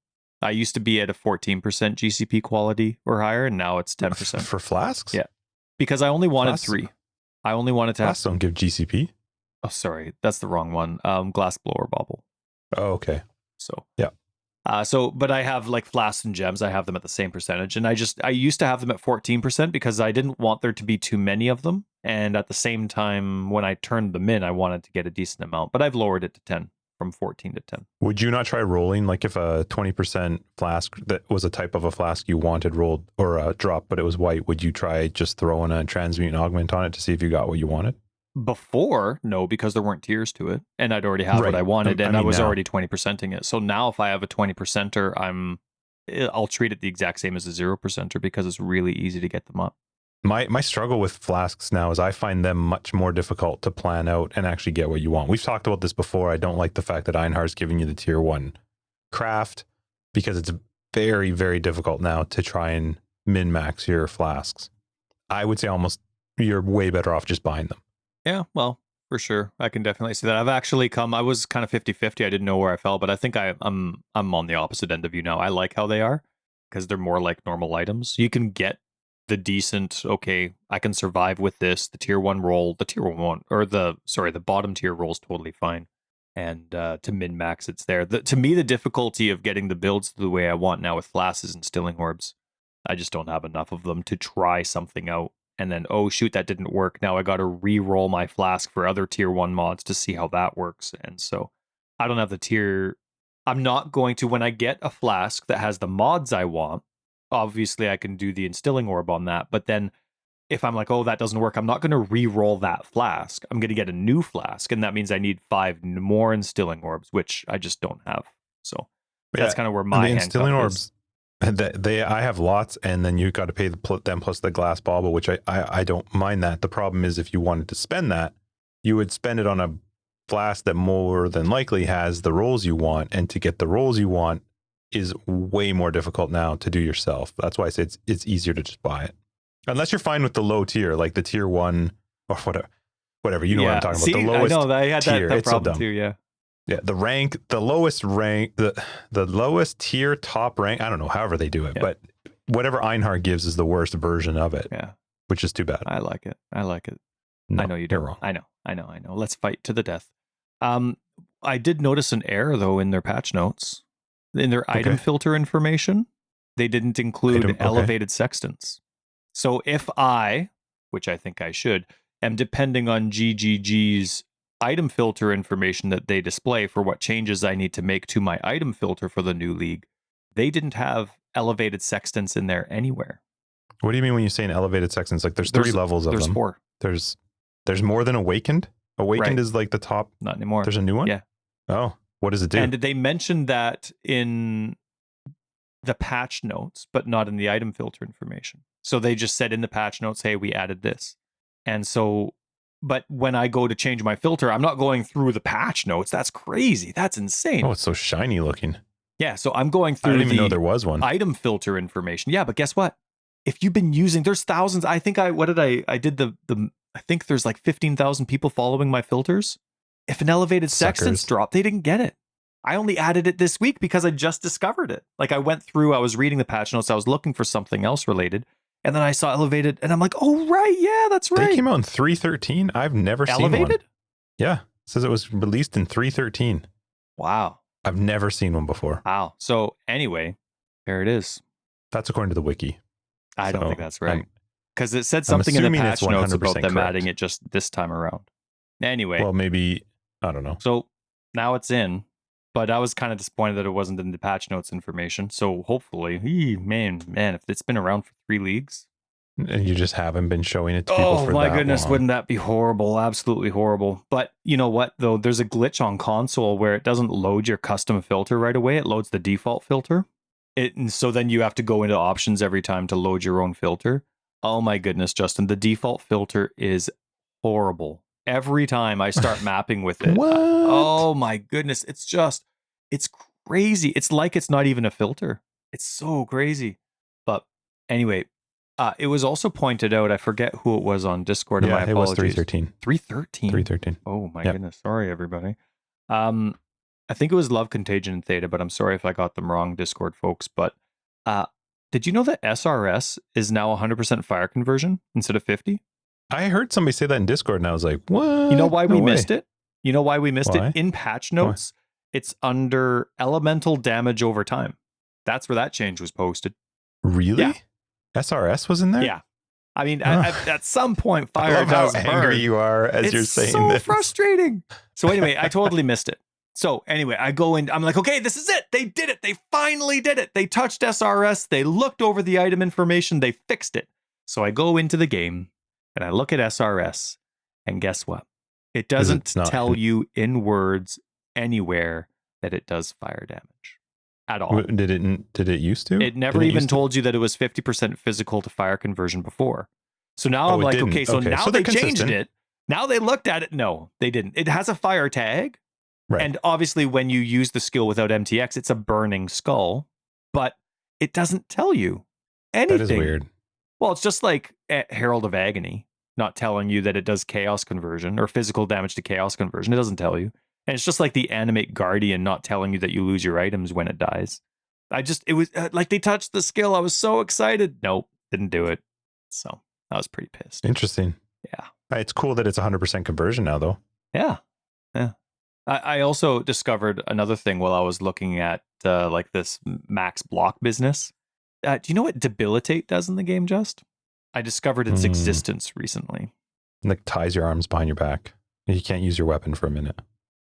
I used to be at a 14% GCP quality or higher, and now it's 10%. For flasks? Yeah. Because I only wanted 3. I only wanted to have... Flasks don't give GCP? Oh, sorry. That's the wrong one. Glass blower bauble. Oh, okay. So... Yeah. But I have like flasks and gems. I have them at the same percentage. And I used to have them at 14% because I didn't want there to be too many of them. And at the same time, when I turned them in, I wanted to get a decent amount. But I've lowered it to 10. from 14 to 10. Would you not try rolling? Like if a 20% flask that was a type of a flask you wanted rolled or a drop, but it was white, would you try just throwing a transmute and augment on it to see if you got what you wanted? Before, no, because there weren't tiers to it, and I'd already had what I wanted, and I was already 20%ing it. So now if I have a 20%er, I'll treat it the exact same as a 0%er because it's really easy to get them up. My struggle with flasks now is I find them much more difficult to plan out and actually get what you want. We've talked about this before. I don't like the fact that Einhar's giving you the tier 1 craft because it's very, very difficult now to try and min-max your flasks. I would say almost you're way better off just buying them. Yeah, well, for sure. I can definitely see that. I've actually I was kind of 50-50. I didn't know where I fell, but I think I'm on the opposite end of you now. I like how they are because they're more like normal items. You can get the decent, okay, I can survive with this. The tier 1 roll, the bottom tier roll is totally fine. And to min-max, it's there. To me, the difficulty of getting the builds the way I want now with flasks and Stilling Orbs, I just don't have enough of them to try something out. And then, oh shoot, that didn't work. Now I got to re-roll my flask for other tier 1 mods to see how that works. And so I don't have the tier. I'm not going to, when I get a flask that has the mods I want, obviously I can do the instilling orb on that. But then if I'm like, oh, that doesn't work, I'm not going to re-roll that flask. I'm going to get a new flask. And that means I need 5 more instilling orbs, which I just don't have. So that's kind of where my instilling orbs. I have lots, and then you got to pay them plus the glass bauble, which I don't mind that. The problem is if you wanted to spend that, you would spend it on a flask that more than likely has the rolls you want, and to get the rolls you want is way more difficult now to do yourself. That's why I say it's easier to just buy it, unless you're fine with the low tier, like the tier 1 or whatever. You know what I'm talking about. The lowest I know I had tier. that problem too. Yeah, the lowest rank, the lowest tier top rank, I don't know, however they do it, but whatever Einhar gives is the worst version of it. Yeah. Which is too bad. I like it. No, I know you do. You're wrong. I know. Let's fight to the death. I did notice an error though in their patch notes. In their item filter information, they didn't include elevated sextants. So if I, which I think I should, am depending on GGG's item filter information that they display for what changes I need to make to my item filter for the new league, they didn't have elevated sextants in there anywhere. What do you mean when you say an elevated sextants? Like there's 3 levels of them. There's 4. There's more than Awakened? Awakened is like the top. Not anymore. There's a new one? Yeah. Oh, what does it do? And they mentioned that in the patch notes, but not in the item filter information. So they just said in the patch notes, hey, we added this. And so, but when I go to change my filter, I'm not going through the patch notes. That's crazy. That's insane. Oh, it's so shiny looking. Yeah, so I'm going through I didn't even know there was one. Item filter information. Yeah, but guess what? If you've been using, there's thousands. I think I think there's like 15,000 people following my filters. If an elevated sextants drop, they didn't get it. I only added it this week because I just discovered it. Like I went through, I was reading the patch notes, I was looking for something else related, and then I saw elevated, and I'm like, oh right, yeah, that's right. They came out in 3.13. I've never seen one. Elevated? Yeah, it says it was released in 3.13. Wow. I've never seen one before. Wow. So anyway, there it is. That's according to the wiki. I don't think that's right. Because it said something in the patch notes about them adding it just this time around. Anyway. Well, maybe, I don't know. So now it's in, but I was kind of disappointed that it wasn't in the patch notes information. So hopefully, man, if it's been around for 3 leagues. And you just haven't been showing it to people for that long. Oh my goodness, wouldn't that be horrible? Absolutely horrible. But you know what, though? There's a glitch on console where it doesn't load your custom filter right away. It loads the default filter. And so then you have to go into options every time to load your own filter. Oh my goodness, Justin, the default filter is horrible. Every time I start mapping with it. What? Oh my goodness, it's crazy. It's like it's not even a filter. It's so crazy. But anyway, it was also pointed out, I forget who it was on Discord, and my apologies. It was 3.13. 3.13? 3.13. Oh my goodness, sorry everybody. I think it was Love, Contagion, and Theta, but I'm sorry if I got them wrong, Discord folks. But did you know that SRS is now 100% fire conversion instead of 50? I heard somebody say that in Discord, and I was like, what? You know why we missed it? You know why we missed it? In patch notes, it's under elemental damage over time. That's where that change was posted. Really? Yeah. SRS was in there? Yeah. I mean, at some point, fire I love does how burn. angry you are as you're saying this. It's so this. frustrating. So anyway, I totally missed it. So anyway, I go in, I'm like, okay, this is it. They did it. They finally did it. They touched SRS. They looked over the item information. They fixed it. So I go into the game and I look at SRS, and guess what? It doesn't tell you in words anywhere that it does fire damage at all. Did it used to? It never even told you that it was 50% physical to fire conversion before. So now I'm like, okay, so now they changed it. Now they looked at it. No, they didn't. It has a fire tag. Right. And obviously when you use the skill without MTX, it's a burning skull, but it doesn't tell you anything. That is weird. Well, it's just like Herald of Agony, not telling you that it does chaos conversion or physical damage to chaos conversion. It doesn't tell you. And it's just like the Animate Guardian not telling you that you lose your items when it dies. It was like they touched the skill. I was so excited. Nope, didn't do it. So I was pretty pissed. Interesting. Yeah. It's cool that it's 100% conversion now, though. Yeah. Yeah. I also discovered another thing while I was looking at like this max block business. Do you know what debilitate does in the game, Just? I discovered its existence recently. Like ties your arms behind your back. You can't use your weapon for a minute.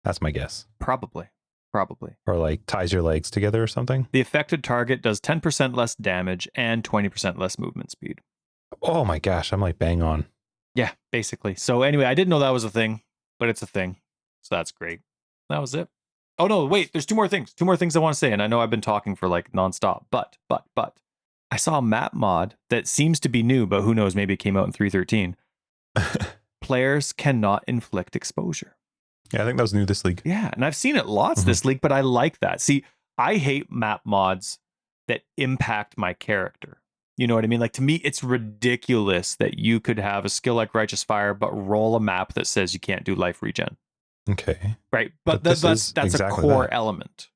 That's my guess. Probably. Or like ties your legs together or something. The affected target does 10% less damage and 20% less movement speed. Oh my gosh, I'm like bang on. Yeah, basically. So anyway, I didn't know that was a thing, but it's a thing. So that's great. That was it. Oh no, wait, there's two more things. Two more things I want to say. And I know I've been talking for like nonstop, but I saw a map mod that seems to be new, but who knows, maybe it came out in 3.13. Players cannot inflict exposure. Yeah, I think that was new this league. Yeah, and I've seen it lots this league, but I like that. See, I hate map mods that impact my character. You know what I mean? Like, to me, it's ridiculous that you could have a skill like Righteous Fire, but roll a map that says you can't do life regen. Okay. Right. But that's exactly a core element.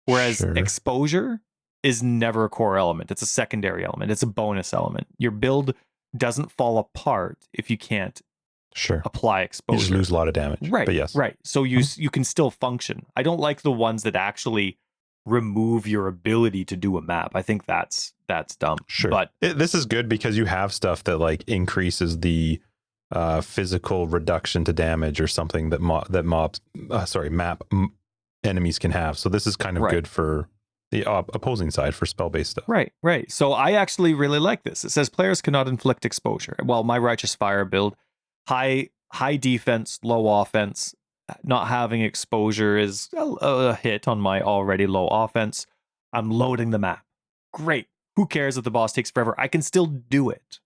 Whereas exposure is never a core element. It's a secondary element. It's a bonus element. Your build doesn't fall apart if you can't apply exposure. You just lose a lot of damage. Right. But yes. Right. So you can still function. I don't like the ones that actually remove your ability to do a map. I think that's dumb. Sure. But this is good because you have stuff that like increases the physical reduction to damage or something that map enemies can have. So this is kind of good for the opposing side for spell-based stuff. Right. So I actually really like this. It says players cannot inflict exposure. Well, my Righteous Fire build, high defense, low offense. Not having exposure is a hit on my already low offense. I'm loading the map. Great. Who cares if the boss takes forever? I can still do it.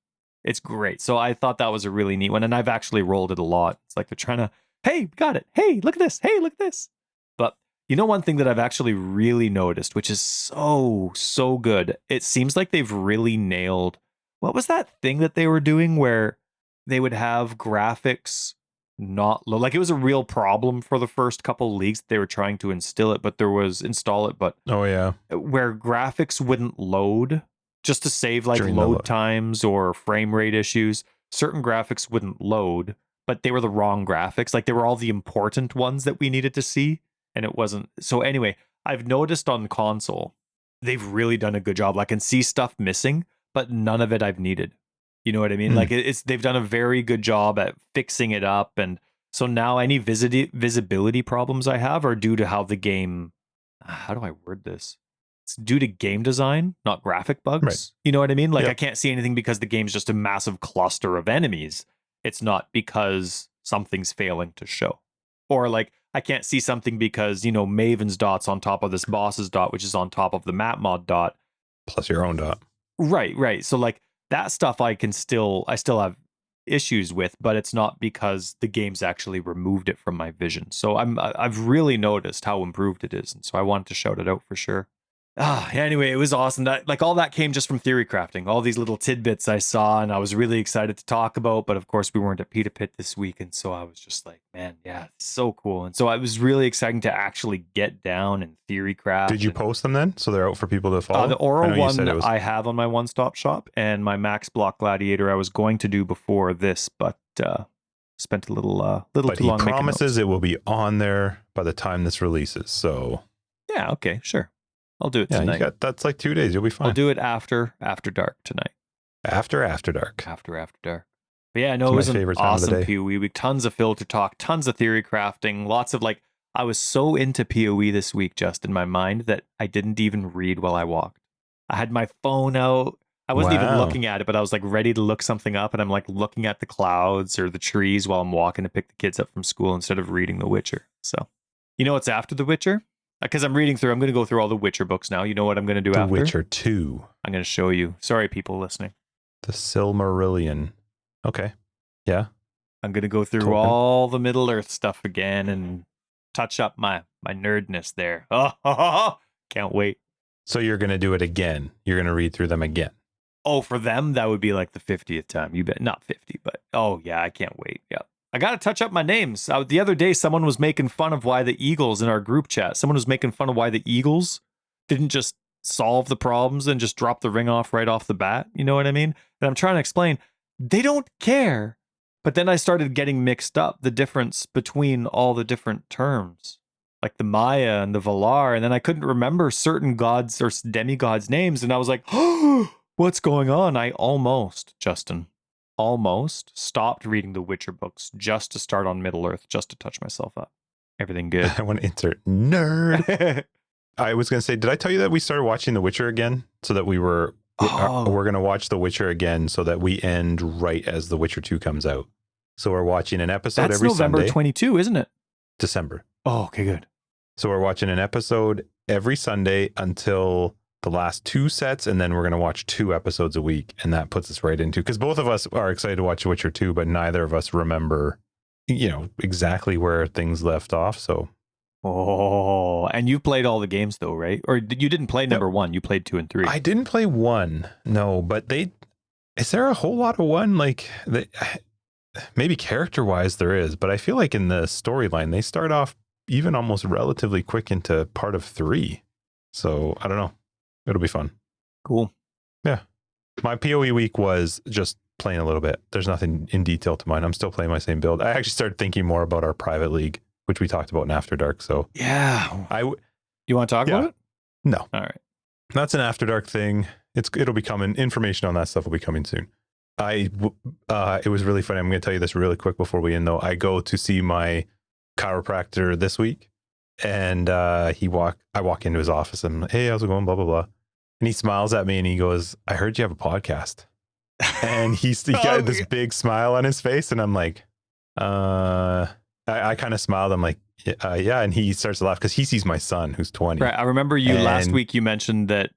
It's great. So I thought that was a really neat one. And I've actually rolled it a lot. It's like they're trying to, hey, got it. Hey, look at this. Hey, look at this. But you know, one thing that I've actually really noticed, which is so good. It seems like they've really nailed, what was that thing that they were doing where they would have graphics not low? Like, it was a real problem for the first couple leagues. They were trying to install it, but oh yeah, where graphics wouldn't load just to save like load times or frame rate issues. Certain graphics wouldn't load, but they were the wrong graphics. Like, they were all the important ones that we needed to see, and it wasn't. So anyway, I've noticed on console they've really done a good job. I can see stuff missing, but none of it I've needed. You know what I mean? Like, they've done a very good job at fixing it up. And so now any visibility problems I have are due to how the game, how do I word this? It's due to game design, not graphic bugs. Right. You know what I mean? Like, I can't see anything because the game's just a massive cluster of enemies. It's not because something's failing to show. Or like, I can't see something because, you know, Maven's dot's on top of this boss's dot, which is on top of the map mod dot. Plus your own dot. Right. So like, that stuff I still have issues with, but it's not because the game's actually removed it from my vision. So I've really noticed how improved it is, and so I wanted to shout it out for sure. Anyway, it was awesome. That, like, all that came just from theory crafting. All these little tidbits I saw, and I was really excited to talk about. But of course, we weren't at Pita Pit this week, and so I was just like, man, yeah, it's so cool. And so it was really exciting to actually get down and theory craft. Did you post them then, so they're out for people to follow? The Aura one I have on my one-stop shop, and my Max Block Gladiator I was going to do before this, but spent a little too long. But he promises it will be on there by the time this releases. So yeah, okay, sure. I'll do it tonight. That's like 2 days. You'll be fine. I'll do it after dark tonight. After dark. After dark. But yeah, no, it was an awesome PoE week. Tons of filter talk, tons of theory crafting, lots of like, I was so into PoE this week, just in my mind, that I didn't even read while I walked. I had my phone out. I wasn't even Wow. looking at it, but I was like ready to look something up, and I'm like looking at the clouds or the trees while I'm walking to pick the kids up from school instead of reading The Witcher. So, you know what's after The Witcher? Because I'm going to go through all the Witcher books now. You know what I'm going to do The after? Witcher 2. I'm going to show you. Sorry, people listening. The Silmarillion. Okay. Yeah. I'm going to go through Tolkien. all the Middle Earth stuff again and touch up my nerdness there. Oh, can't wait. So you're going to do it again. You're going to read through them again. Oh, for them, that would be like the 50th time. You bet. Not 50, but oh, yeah, I can't wait. Yeah. I got to touch up my names. The other day, someone was making fun of why the Eagles in our group chat, someone was making fun of why the Eagles didn't just solve the problems and just drop the ring off right off the bat. You know what I mean? And I'm trying to explain, they don't care. But then I started getting mixed up the difference between all the different terms, like the Maya and the Valar. And then I couldn't remember certain gods or demigods' names. And I was like, oh, what's going on? I almost stopped reading the Witcher books just to start on Middle Earth, just to touch myself up. Everything good. I want to insert nerd. I was going to say, did I tell you that we started watching The Witcher again? So that we're going to watch The Witcher again so that we end right as The Witcher 2 comes out. So we're watching an episode That's every November Sunday. 22, isn't it? December. Oh, okay, good. So we're watching an episode every Sunday until the last 2 sets, and then we're going to watch 2 episodes a week. And that puts us right into, because both of us are excited to watch Witcher 2, but neither of us remember, exactly where things left off. So. Oh, and you played all the games though, right? Or you didn't play number 1, you played 2 and 3. I didn't play 1, no, but is there a whole lot of 1? Like, maybe character-wise there is, but I feel like in the storyline, they start off even almost relatively quick into part of 3. So, I don't know. It'll be fun. Cool. Yeah. My PoE week was just playing a little bit. There's nothing in detail to mine. I'm still playing my same build. I actually started thinking more about our private league, which we talked about in After Dark. So yeah, you want to talk about it? No. All right. That's an After Dark thing. It'll be coming. Information on that stuff will be coming soon. It was really funny. I'm going to tell you this really quick before we end though. I go to see my chiropractor this week, and I walk into his office and, hey, how's it going? Blah, blah, blah. And he smiles at me and he goes, I heard you have a podcast. And he got this big smile on his face. And I'm like, I kind of smiled. I'm like, yeah. And he starts to laugh because he sees my son who's 20. Right. I remember last week you mentioned that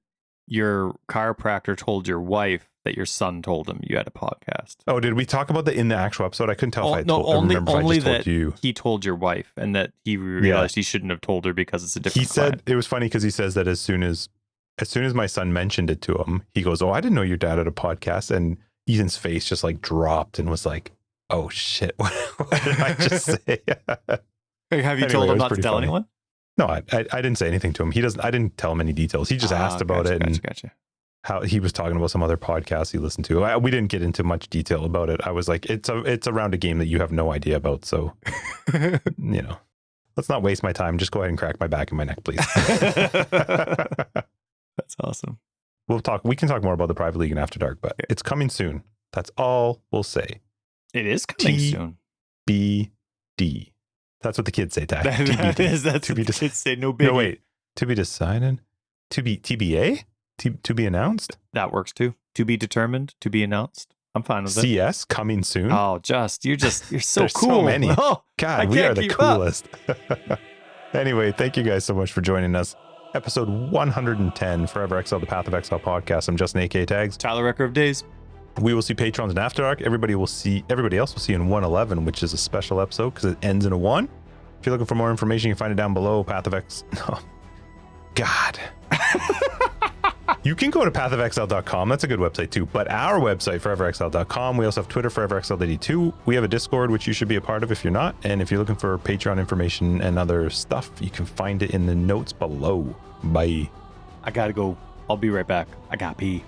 your chiropractor told your wife that your son told him you had a podcast. Oh, did we talk about that in the actual episode? I couldn't tell if I only told you. He told your wife, and that he realized he shouldn't have told her because it's a different client. It was funny because he says that as soon as my son mentioned it to him, he goes, oh, I didn't know your dad had a podcast. And Ethan's face just like dropped and was like, oh shit, what did I just say? Have you told him not to tell anyone? No, I didn't say anything to him. I didn't tell him any details. He just asked about it. Gotcha. How he was talking about some other podcast he listened to. We didn't get into much detail about it. I was like, it's around a game that you have no idea about. So, let's not waste my time. Just go ahead and crack my back and my neck, please. That's awesome. We can talk more about the private league in After Dark, but it's coming soon. That's all we'll say. It is coming soon. TBD. That's what the kids say, Ty. That's what the kids say. No biggie. No, wait. To be decided? To be TBA? To be announced? That works too. To be determined, to be announced. I'm fine with it. CS coming soon. Oh, you're so There's cool. So many. Oh, God, we are the coolest. Anyway, thank you guys so much for joining us. Episode 110, Forever Exiled, the Path of Exile podcast. I'm Justin, AK Tags. Tyler, Record of Days. We will see patrons in After Dark. Everybody else will see in 111, which is a special episode because it ends in a 1. If you're looking for more information, you can find it down below. No. God. You can go to pathofexile.com. That's a good website too. But our website, foreverexiled.com. We also have Twitter, foreverexiled82. We have a Discord, which you should be a part of if you're not. And if you're looking for Patreon information and other stuff, you can find it in the notes below. Bye. I gotta go. I'll be right back. I gotta pee.